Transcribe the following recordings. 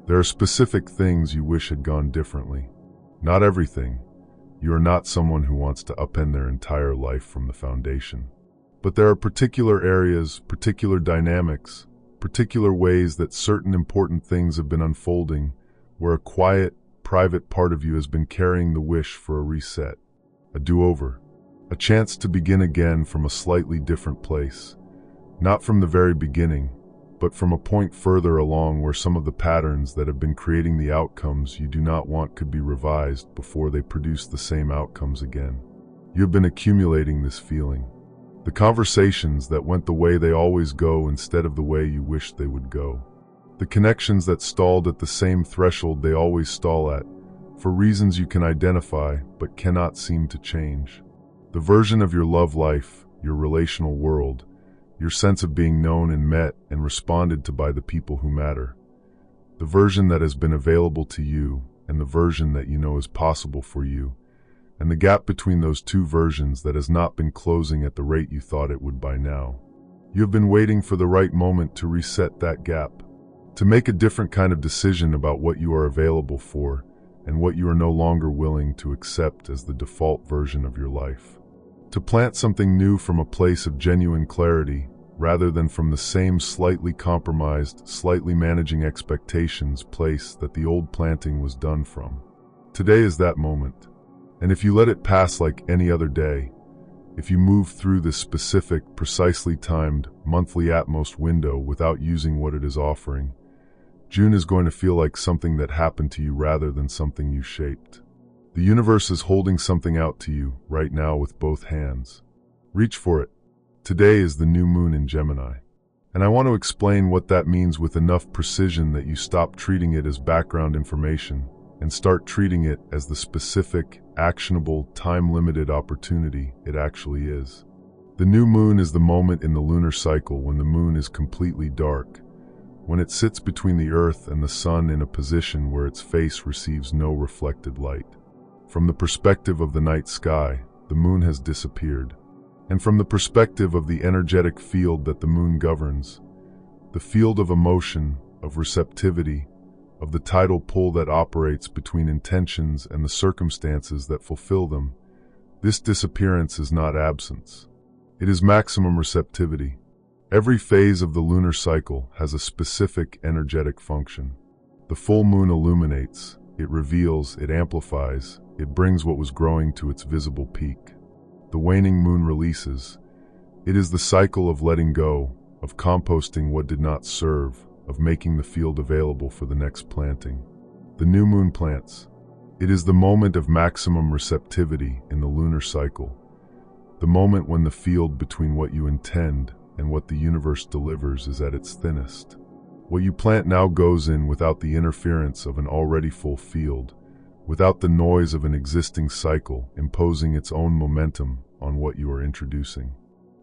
There are specific things you wish had gone differently. Not everything. You are not someone who wants to upend their entire life from the foundation. But there are particular areas, particular dynamics, particular ways that certain important things have been unfolding, where a quiet, private part of you has been carrying the wish for a reset, a do-over, a chance to begin again from a slightly different place. Not from the very beginning, but from a point further along where some of the patterns that have been creating the outcomes you do not want could be revised before they produce the same outcomes again. You have been accumulating this feeling. The conversations that went the way they always go instead of the way you wished they would go. The connections that stalled at the same threshold they always stall at, for reasons you can identify but cannot seem to change. The version of your love life, your relational world, your sense of being known and met and responded to by the people who matter. The version that has been available to you and the version that you know is possible for you, and the gap between those two versions that has not been closing at the rate you thought it would by now. You have been waiting for the right moment to reset that gap, to make a different kind of decision about what you are available for and what you are no longer willing to accept as the default version of your life. To plant something new from a place of genuine clarity, rather than from the same slightly compromised, slightly managing expectations place that the old planting was done from. Today is that moment. And if you let it pass like any other day, if you move through this specific, precisely timed, monthly at-most window without using what it is offering, June is going to feel like something that happened to you rather than something you shaped. The universe is holding something out to you right now with both hands. Reach for it. Today is the new moon in Gemini. And I want to explain what that means with enough precision that you stop treating it as background information and start treating it as the specific, actionable, time-limited opportunity it actually is. The new moon is the moment in the lunar cycle when the moon is completely dark, when it sits between the Earth and the Sun in a position where its face receives no reflected light. From the perspective of the night sky, the moon has disappeared. And from the perspective of the energetic field that the moon governs, the field of emotion, of receptivity, of the tidal pull that operates between intentions and the circumstances that fulfill them, this disappearance is not absence. It is maximum receptivity. Every phase of the lunar cycle has a specific energetic function. The full moon illuminates, it reveals, it amplifies, it brings what was growing to its visible peak. The waning moon releases. It is the cycle of letting go, of composting what did not serve, of making the field available for the next planting. The new moon plants. It is the moment of maximum receptivity in the lunar cycle, the moment when the field between what you intend and what the universe delivers is at its thinnest. What you plant now goes in without the interference of an already full field, without the noise of an existing cycle imposing its own momentum on what you are introducing.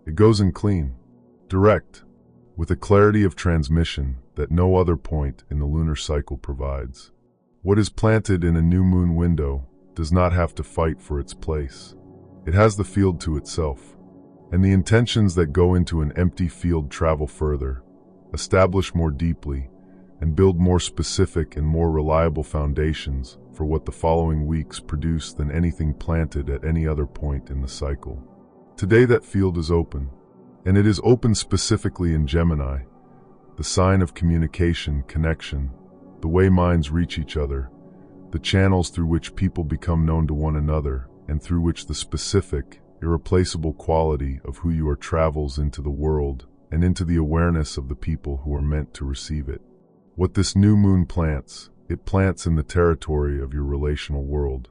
It goes in clean, direct, with a clarity of transmission that no other point in the lunar cycle provides. What is planted in a new moon window does not have to fight for its place. It has the field to itself, and the intentions that go into an empty field travel further, establish more deeply, and build more specific and more reliable foundations for what the following weeks produce than anything planted at any other point in the cycle. Today that field is open, and it is open specifically in Gemini, the sign of communication, connection, the way minds reach each other, the channels through which people become known to one another, and through which the specific, irreplaceable quality of who you are travels into the world and into the awareness of the people who are meant to receive it. What this new moon plants, it plants in the territory of your relational world,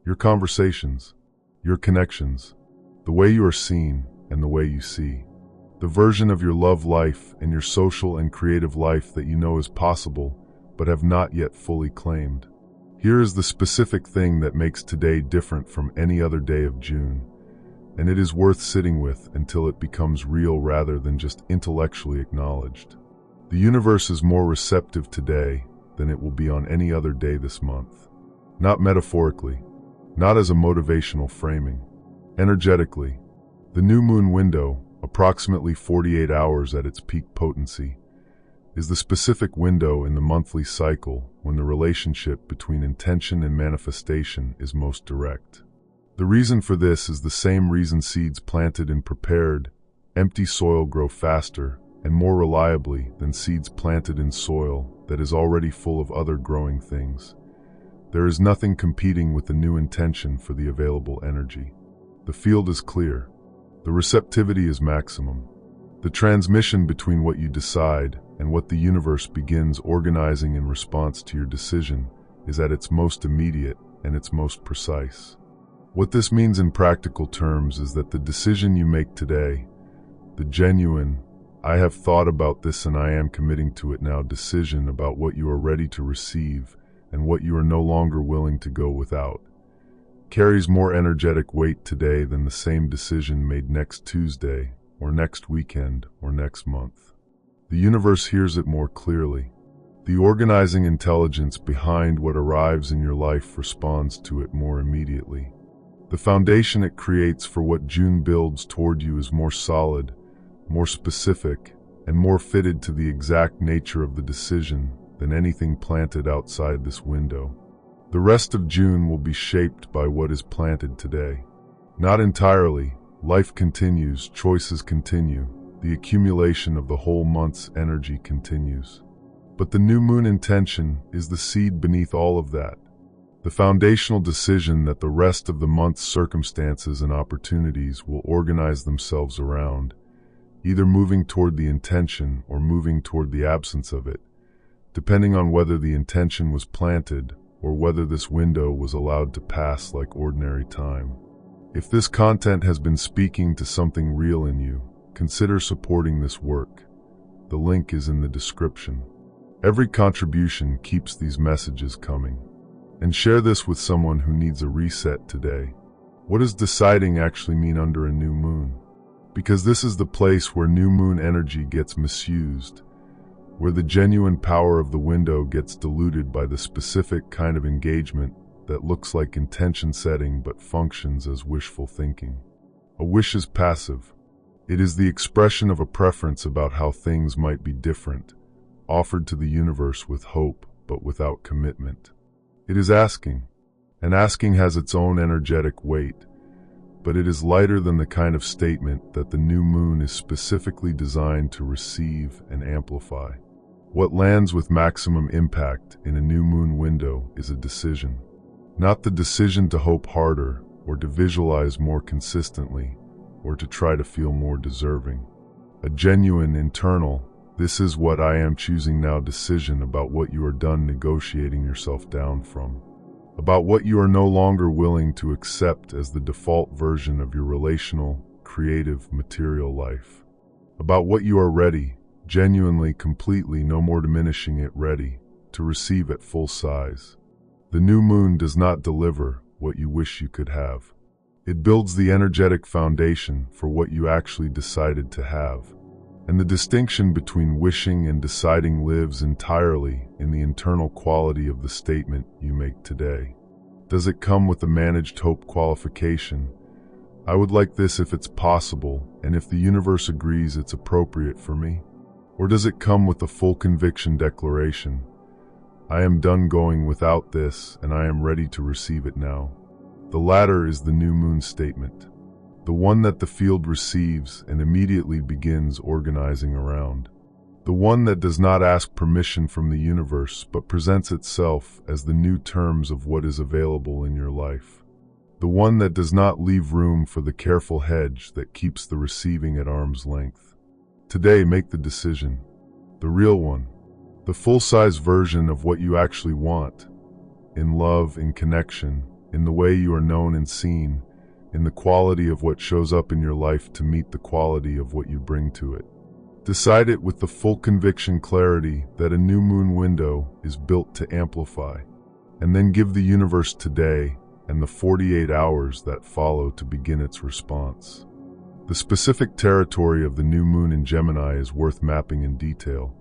your conversations, your connections, the way you are seen and the way you see, the version of your love life and your social and creative life that you know is possible but have not yet fully claimed. Here is the specific thing that makes today different from any other day of June, and it is worth sitting with until it becomes real rather than just intellectually acknowledged. The universe is more receptive today than it will be on any other day this month. Not metaphorically, not as a motivational framing. Energetically, the new moon window, approximately 48 hours at its peak potency, is the specific window in the monthly cycle when the relationship between intention and manifestation is most direct. The reason for this is the same reason seeds planted in prepared, empty soil grow faster and more reliably than seeds planted in soil that is already full of other growing things. There is nothing competing with the new intention for the available energy. The field is clear. The receptivity is maximum. The transmission between what you decide and what the universe begins organizing in response to your decision is at its most immediate and its most precise. What this means in practical terms is that the decision you make today, the genuine, I have thought about this and I am committing to it now decision about what you are ready to receive and what you are no longer willing to go without, carries more energetic weight today than the same decision made next Tuesday or next weekend or next month. The universe hears it more clearly. The organizing intelligence behind what arrives in your life responds to it more immediately. The foundation it creates for what June builds toward you is more solid, more specific, and more fitted to the exact nature of the decision than anything planted outside this window. The rest of June will be shaped by what is planted today. Not entirely. Life continues, choices continue, the accumulation of the whole month's energy continues. But the new moon intention is the seed beneath all of that. The foundational decision that the rest of the month's circumstances and opportunities will organize themselves around, either moving toward the intention or moving toward the absence of it, depending on whether the intention was planted or whether this window was allowed to pass like ordinary time. If this content has been speaking to something real in you, consider supporting this work. The link is in the description. Every contribution keeps these messages coming. And share this with someone who needs a reset today. What does deciding actually mean under a new moon? Because this is the place where new moon energy gets misused, where the genuine power of the window gets diluted by the specific kind of engagement that looks like intention setting but functions as wishful thinking. A wish is passive. It is the expression of a preference about how things might be different, offered to the universe with hope but without commitment. It is asking, and asking has its own energetic weight, but it is lighter than the kind of statement that the new moon is specifically designed to receive and amplify. What lands with maximum impact in a new moon window is a decision. Not the decision to hope harder, or to visualize more consistently, or to try to feel more deserving. A genuine, internal, this is what I am choosing now decision about what you are done negotiating yourself down from. About what you are no longer willing to accept as the default version of your relational, creative, material life. About what you are ready, genuinely, completely, no more diminishing it, ready to receive at full size. The new moon does not deliver what you wish you could have. It builds the energetic foundation for what you actually decided to have. And the distinction between wishing and deciding lives entirely in the internal quality of the statement you make today. Does it come with a managed hope qualification? I would like this if it's possible, and if the universe agrees it's appropriate for me. Or does it come with a full conviction declaration? I am done going without this, and I am ready to receive it now. The latter is the new moon statement. The one that the field receives and immediately begins organizing around. The one that does not ask permission from the universe but presents itself as the new terms of what is available in your life. The one that does not leave room for the careful hedge that keeps the receiving at arm's length. Today, make the decision. The real one. The full-size version of what you actually want. In love, in connection, in the way you are known and seen, in the quality of what shows up in your life to meet the quality of what you bring to it. Decide it with the full conviction clarity that a new moon window is built to amplify, and then give the universe today and the 48 hours that follow to begin its response. The specific territory of the new moon in Gemini is worth mapping in detail,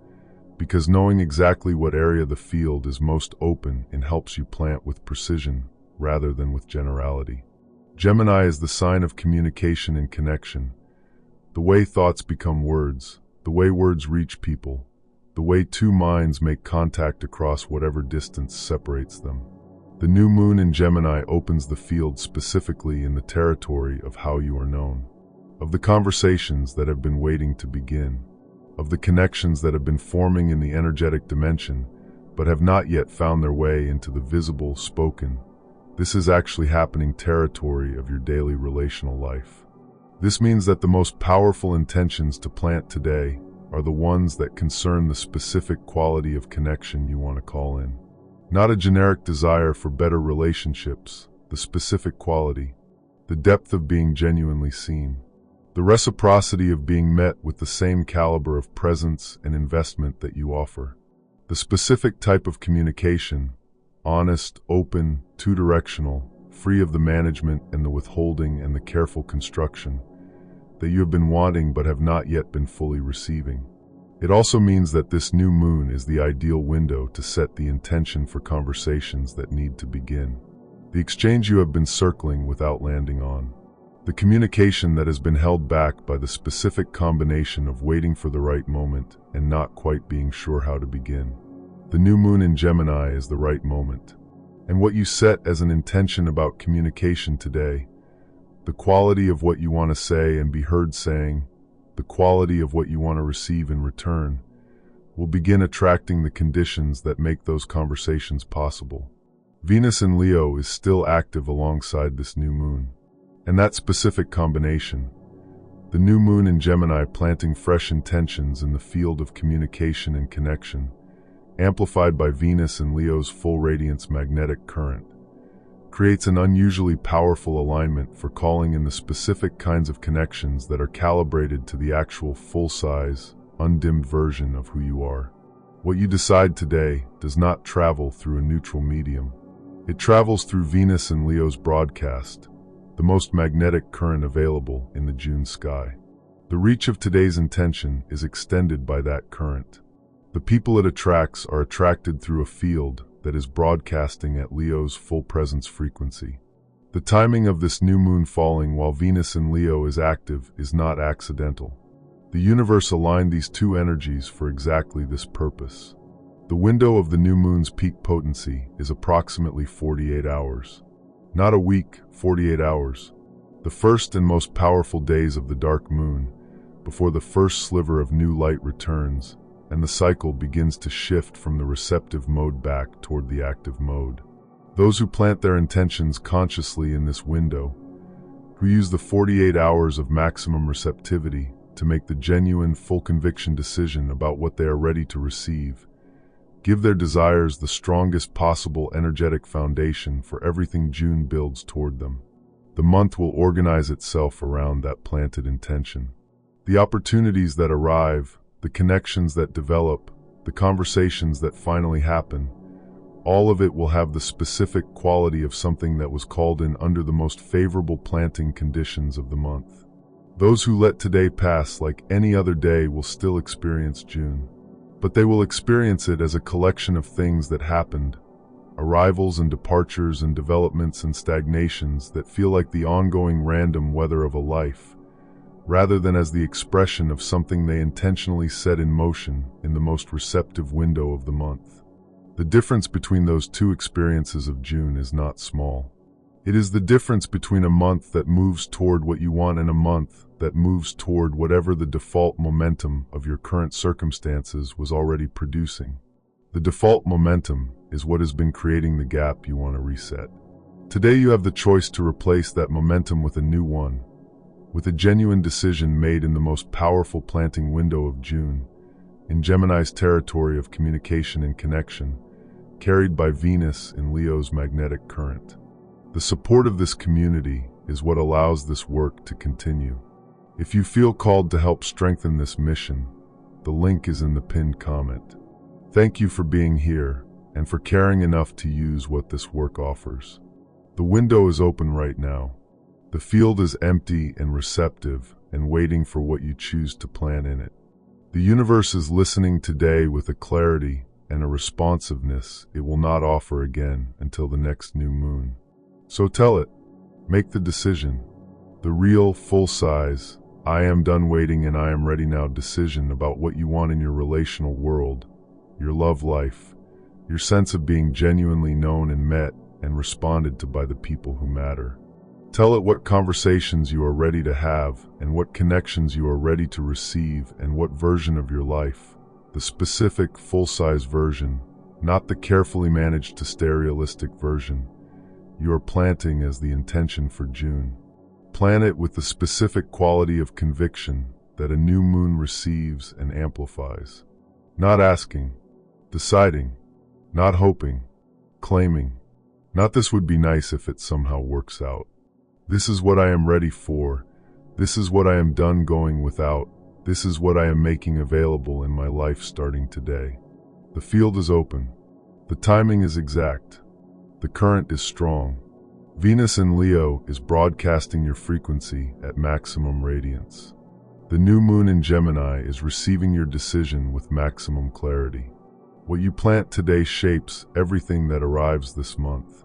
because knowing exactly what area the field is most open and helps you plant with precision rather than with generality. Gemini is the sign of communication and connection, the way thoughts become words, the way words reach people, the way two minds make contact across whatever distance separates them. The new moon in Gemini opens the field specifically in the territory of how you are known, of the conversations that have been waiting to begin, of the connections that have been forming in the energetic dimension but have not yet found their way into the visible, spoken. This is actually happening territory of your daily relational life. This means that the most powerful intentions to plant today are the ones that concern the specific quality of connection you want to call in. Not a generic desire for better relationships, the specific quality, the depth of being genuinely seen, the reciprocity of being met with the same caliber of presence and investment that you offer. The specific type of communication, honest, open, two-directional, free of the management and the withholding and the careful construction, that you have been wanting but have not yet been fully receiving. It also means that this new moon is the ideal window to set the intention for conversations that need to begin. The exchange you have been circling without landing on. The communication that has been held back by the specific combination of waiting for the right moment and not quite being sure how to begin. The new moon in Gemini is the right moment. And what you set as an intention about communication today, the quality of what you want to say and be heard saying, the quality of what you want to receive in return, will begin attracting the conditions that make those conversations possible. Venus in Leo is still active alongside this new moon. And that specific combination, the new moon in Gemini planting fresh intentions in the field of communication and connection, amplified by Venus in Leo's full radiance magnetic current, creates an unusually powerful alignment for calling in the specific kinds of connections that are calibrated to the actual full-size, undimmed version of who you are. What you decide today does not travel through a neutral medium. It travels through Venus in Leo's broadcast, the most magnetic current available in the June sky. The reach of today's intention is extended by that current. The people it attracts are attracted through a field that is broadcasting at Leo's full presence frequency. The timing of this new moon falling while Venus in Leo is active is not accidental. The universe aligned these two energies for exactly this purpose. The window of the new moon's peak potency is approximately 48 hours. Not a week, 48 hours. The first and most powerful days of the dark moon, before the first sliver of new light returns, and the cycle begins to shift from the receptive mode back toward the active mode. Those who plant their intentions consciously in this window, who use the 48 hours of maximum receptivity to make the genuine, full conviction decision about what they are ready to receive, give their desires the strongest possible energetic foundation for everything June builds toward them. The month will organize itself around that planted intention. The opportunities that arrive, the connections that develop, the conversations that finally happen, all of it will have the specific quality of something that was called in under the most favorable planting conditions of the month. Those who let today pass like any other day will still experience June. But they will experience it as a collection of things that happened, arrivals and departures and developments and stagnations that feel like the ongoing random weather of a life, rather than as the expression of something they intentionally set in motion in the most receptive window of the month. The difference between those two experiences of June is not small. It is the difference between a month that moves toward what you want and a month that moves toward whatever the default momentum of your current circumstances was already producing. The default momentum is what has been creating the gap you want to reset. Today you have the choice to replace that momentum with a new one, with a genuine decision made in the most powerful planting window of June, in Gemini's territory of communication and connection, carried by Venus in Leo's magnetic current. The support of this community is what allows this work to continue. If you feel called to help strengthen this mission, the link is in the pinned comment. Thank you for being here and for caring enough to use what this work offers. The window is open right now. The field is empty and receptive and waiting for what you choose to plant in it. The universe is listening today with a clarity and a responsiveness it will not offer again until the next new moon. So tell it, make the decision, the real, full-size, I am done waiting and I am ready now decision about what you want in your relational world, your love life, your sense of being genuinely known and met and responded to by the people who matter. Tell it what conversations you are ready to have and what connections you are ready to receive and what version of your life, the specific full-size version, not the carefully managed to stereotypic version, you are planting as the intention for June. Plan it with the specific quality of conviction that a new moon receives and amplifies. Not asking, deciding, not hoping, claiming, not this would be nice if it somehow works out. This is what I am ready for. This is what I am done going without. This is what I am making available in my life starting today. The field is open. The timing is exact. The current is strong. Venus in Leo is broadcasting your frequency at maximum radiance. The new moon in Gemini is receiving your decision with maximum clarity. What you plant today shapes everything that arrives this month.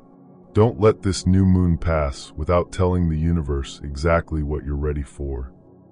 Don't let this new moon pass without telling the universe exactly what you're ready for.